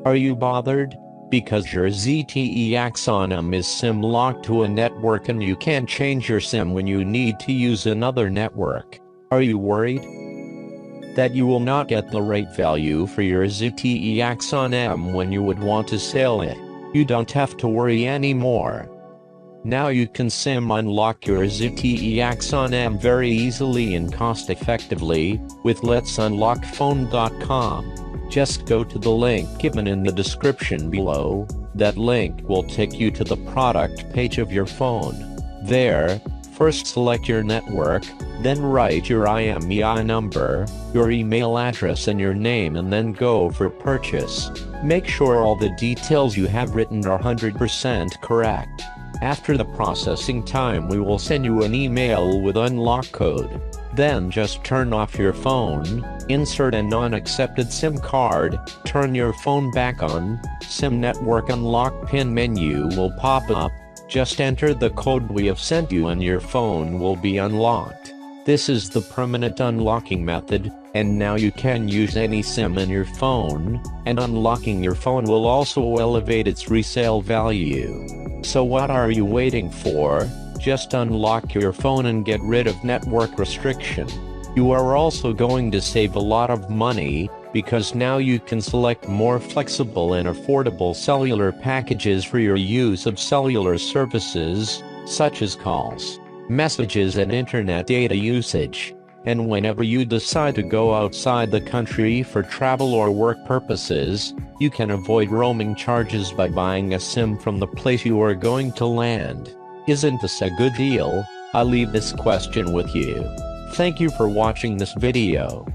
Are you bothered? Because your ZTE Axon M is SIM locked to a network and you can't change your SIM when you need to use another network. Are you worried that you will not get the right value for your ZTE Axon M when you would want to sell it? You don't have to worry anymore. Now you can SIM unlock your ZTE Axon M very easily and cost-effectively with letsunlockphone.com. Just go to the link given in the description below. That link will take you to the product page of your phone. There, first select your network, then write your IMEI number, your email address and your name, and then go for purchase. Make sure all the details you have written are 100% correct. After the processing time, we will send you an email with unlock code. Then just turn off your phone, insert a non-accepted SIM card, turn your phone back on, SIM network unlock PIN menu will pop up, just enter the code we have sent you and your phone will be unlocked. This is the permanent unlocking method, and now you can use any SIM in your phone, and unlocking your phone will also elevate its resale value. So what are you waiting for? Just unlock your phone and get rid of network restriction. You are also going to save a lot of money, because now you can select more flexible and affordable cellular packages for your use of cellular services, such as calls, messages and internet data usage. And whenever you decide to go outside the country for travel or work purposes, you can avoid roaming charges by buying a SIM from the place you are going to land. Isn't this a good deal? I'll leave this question with you. Thank you for watching this video.